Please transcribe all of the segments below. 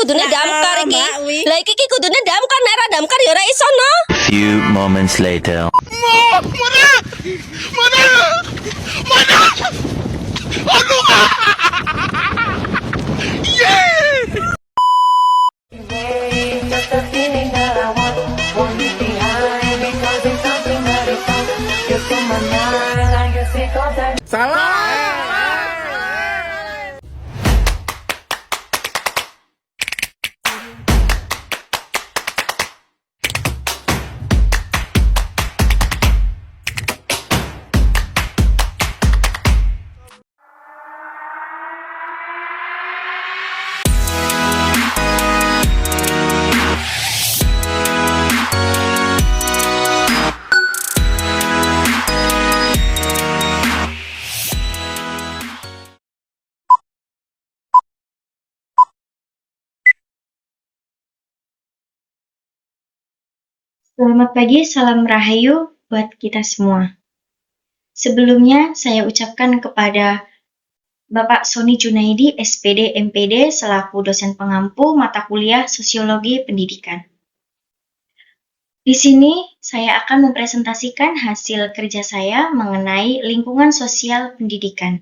kudune damkar iki. Lah iki kudune damkar, nek ora damkar ya ora iso no. Few moments later. Selamat pagi, salam rahayu buat kita semua. Sebelumnya, saya ucapkan kepada Bapak Sony Junaidi, SPD MPD, selaku dosen pengampu mata kuliah Sosiologi Pendidikan. Di sini, saya akan mempresentasikan hasil kerja saya mengenai lingkungan sosial pendidikan.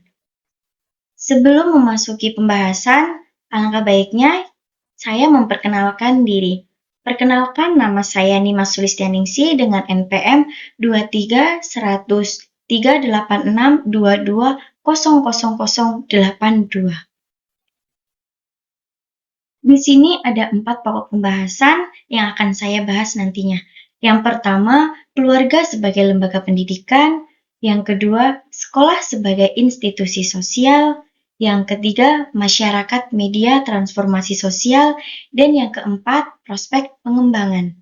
Sebelum memasuki pembahasan, alangkah baiknya saya memperkenalkan diri. Perkenalkan, nama saya Nima Sulistianingsih dengan NPM 23.386.22.000.82. Di sini ada 4 pokok pembahasan yang akan saya bahas nantinya. Yang pertama, keluarga sebagai lembaga pendidikan. Yang kedua, sekolah sebagai institusi sosial. Yang ketiga, masyarakat media transformasi sosial. Dan yang keempat, prospek pengembangan.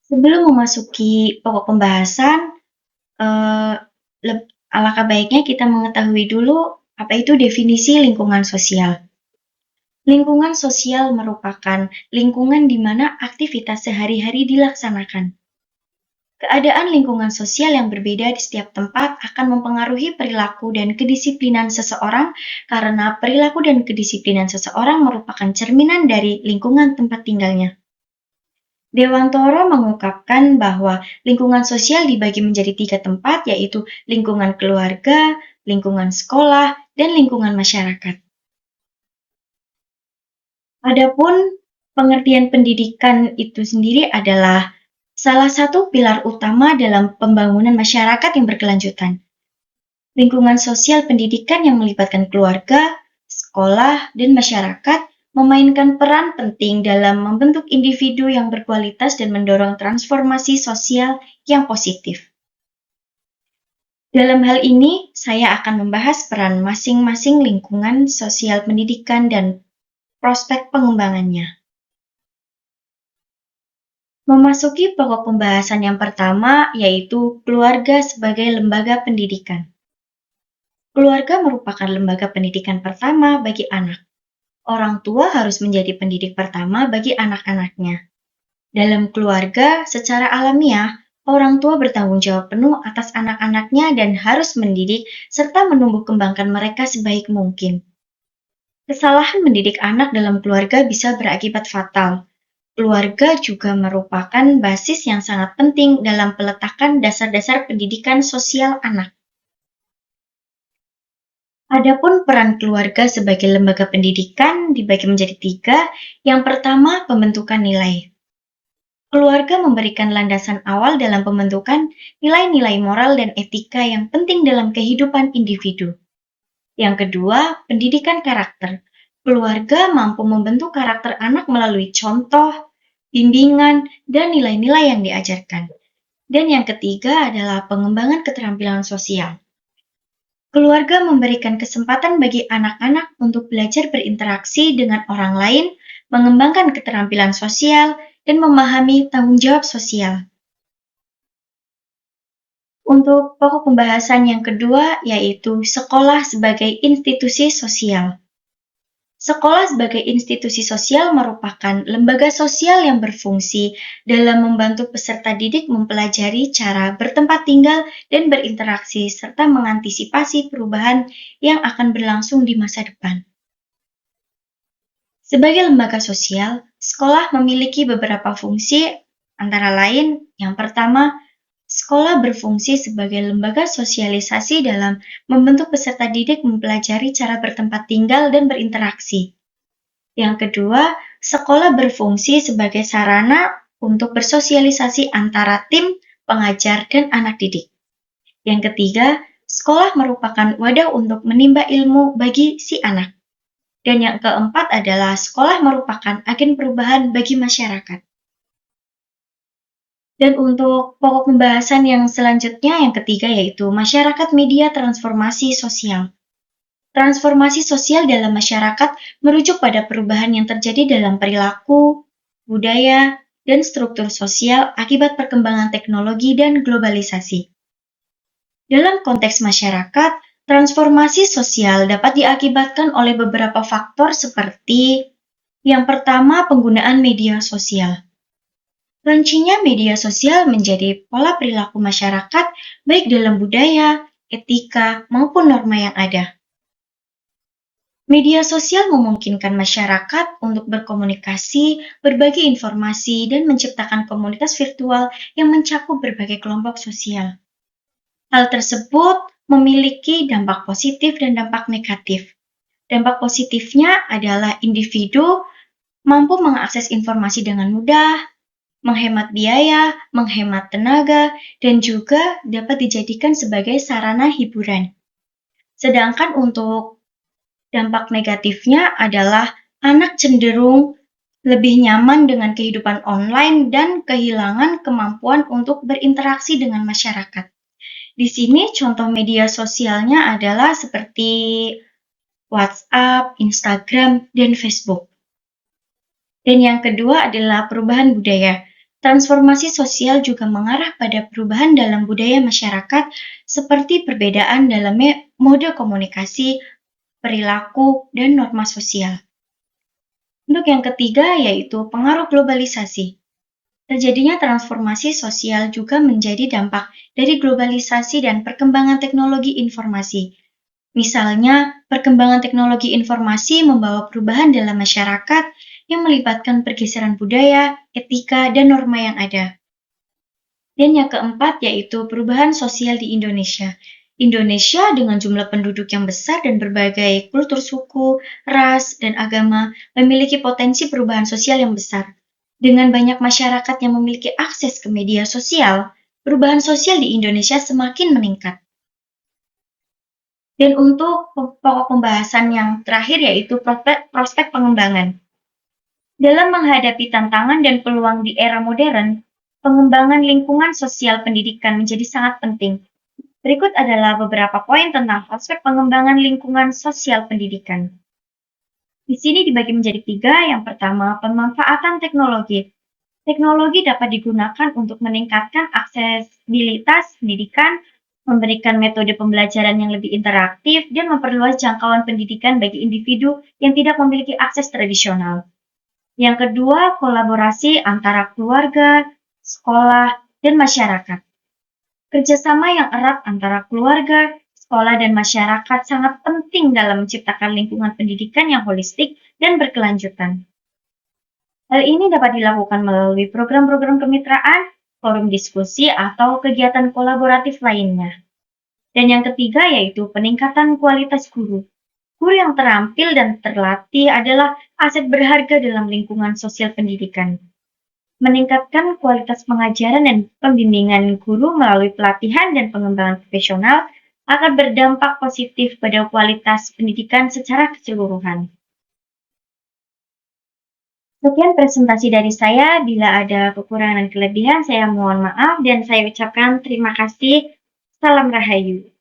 Sebelum memasuki pokok pembahasan, alangkah baiknya kita mengetahui dulu apa itu definisi lingkungan sosial. Lingkungan sosial merupakan lingkungan di mana aktivitas sehari-hari dilaksanakan. Keadaan lingkungan sosial yang berbeda di setiap tempat akan mempengaruhi perilaku dan kedisiplinan seseorang karena perilaku dan kedisiplinan seseorang merupakan cerminan dari lingkungan tempat tinggalnya. Dewantoro mengungkapkan bahwa lingkungan sosial dibagi menjadi 3 tempat, yaitu lingkungan keluarga, lingkungan sekolah, dan lingkungan masyarakat. Adapun pengertian pendidikan itu sendiri adalah salah satu pilar utama dalam pembangunan masyarakat yang berkelanjutan. Lingkungan sosial pendidikan yang melibatkan keluarga, sekolah, dan masyarakat memainkan peran penting dalam membentuk individu yang berkualitas dan mendorong transformasi sosial yang positif. Dalam hal ini, saya akan membahas peran masing-masing lingkungan sosial pendidikan dan prospek pengembangannya. Memasuki pokok pembahasan yang pertama, yaitu keluarga sebagai lembaga pendidikan. Keluarga merupakan lembaga pendidikan pertama bagi anak. Orang tua harus menjadi pendidik pertama bagi anak-anaknya. Dalam keluarga, secara alamiah, orang tua bertanggung jawab penuh atas anak-anaknya dan harus mendidik serta menumbuh kembangkan mereka sebaik mungkin. Kesalahan mendidik anak dalam keluarga bisa berakibat fatal. Keluarga juga merupakan basis yang sangat penting dalam peletakan dasar-dasar pendidikan sosial anak. Adapun peran keluarga sebagai lembaga pendidikan dibagi menjadi 3. Yang pertama, pembentukan nilai. Keluarga memberikan landasan awal dalam pembentukan nilai-nilai moral dan etika yang penting dalam kehidupan individu. Yang kedua, pendidikan karakter. Keluarga mampu membentuk karakter anak melalui contoh, bimbingan, dan nilai-nilai yang diajarkan. Dan yang ketiga adalah pengembangan keterampilan sosial. Keluarga memberikan kesempatan bagi anak-anak untuk belajar berinteraksi dengan orang lain, mengembangkan keterampilan sosial, dan memahami tanggung jawab sosial. Untuk pokok pembahasan yang kedua, yaitu sekolah sebagai institusi sosial. Sekolah sebagai institusi sosial merupakan lembaga sosial yang berfungsi dalam membantu peserta didik mempelajari cara bertempat tinggal dan berinteraksi serta mengantisipasi perubahan yang akan berlangsung di masa depan. Sebagai lembaga sosial, sekolah memiliki beberapa fungsi, antara lain yang pertama, sekolah berfungsi sebagai lembaga sosialisasi dalam membentuk peserta didik mempelajari cara bertempat tinggal dan berinteraksi. Yang kedua, sekolah berfungsi sebagai sarana untuk bersosialisasi antara tim, pengajar, dan anak didik. Yang ketiga, sekolah merupakan wadah untuk menimba ilmu bagi si anak. Dan yang keempat adalah sekolah merupakan agen perubahan bagi masyarakat. Dan untuk pokok pembahasan yang selanjutnya, yang ketiga yaitu masyarakat media transformasi sosial. Transformasi sosial dalam masyarakat merujuk pada perubahan yang terjadi dalam perilaku, budaya, dan struktur sosial akibat perkembangan teknologi dan globalisasi. Dalam konteks masyarakat, transformasi sosial dapat diakibatkan oleh beberapa faktor seperti yang pertama, penggunaan media sosial. Launchingnya media sosial menjadi pola perilaku masyarakat baik dalam budaya, etika, maupun norma yang ada. Media sosial memungkinkan masyarakat untuk berkomunikasi, berbagi informasi, dan menciptakan komunitas virtual yang mencakup berbagai kelompok sosial. Hal tersebut memiliki dampak positif dan dampak negatif. Dampak positifnya adalah individu mampu mengakses informasi dengan mudah, menghemat biaya, menghemat tenaga, dan juga dapat dijadikan sebagai sarana hiburan. Sedangkan untuk dampak negatifnya adalah anak cenderung lebih nyaman dengan kehidupan online dan kehilangan kemampuan untuk berinteraksi dengan masyarakat. Di sini contoh media sosialnya adalah seperti WhatsApp, Instagram, dan Facebook. Dan yang kedua adalah perubahan budaya. Transformasi sosial juga mengarah pada perubahan dalam budaya masyarakat seperti perbedaan dalam mode komunikasi, perilaku, dan norma sosial. Untuk yang ketiga yaitu pengaruh globalisasi. Terjadinya transformasi sosial juga menjadi dampak dari globalisasi dan perkembangan teknologi informasi. Misalnya, perkembangan teknologi informasi membawa perubahan dalam masyarakat yang melibatkan pergeseran budaya, etika, dan norma yang ada. Dan yang keempat yaitu perubahan sosial di Indonesia. Indonesia dengan jumlah penduduk yang besar dan berbagai kultur suku, ras, dan agama memiliki potensi perubahan sosial yang besar. Dengan banyak masyarakat yang memiliki akses ke media sosial, perubahan sosial di Indonesia semakin meningkat. Dan untuk pokok pembahasan yang terakhir yaitu prospek pengembangan. Dalam menghadapi tantangan dan peluang di era modern, pengembangan lingkungan sosial pendidikan menjadi sangat penting. Berikut adalah beberapa poin tentang prospek pengembangan lingkungan sosial pendidikan. Di sini dibagi menjadi 3. Yang pertama, pemanfaatan teknologi. Teknologi dapat digunakan untuk meningkatkan aksesibilitas pendidikan, memberikan metode pembelajaran yang lebih interaktif, dan memperluas jangkauan pendidikan bagi individu yang tidak memiliki akses tradisional. Yang kedua, kolaborasi antara keluarga, sekolah, dan masyarakat. Kerjasama yang erat antara keluarga, sekolah, dan masyarakat sangat penting dalam menciptakan lingkungan pendidikan yang holistik dan berkelanjutan. Hal ini dapat dilakukan melalui program-program kemitraan, forum diskusi, atau kegiatan kolaboratif lainnya. Dan yang ketiga yaitu peningkatan kualitas guru. Guru yang terampil dan terlatih adalah aset berharga dalam lingkungan sosial pendidikan. Meningkatkan kualitas pengajaran dan pembimbingan guru melalui pelatihan dan pengembangan profesional akan berdampak positif pada kualitas pendidikan secara keseluruhan. Sekian presentasi dari saya. Bila ada kekurangan dan kelebihan, saya mohon maaf dan saya ucapkan terima kasih. Salam Rahayu.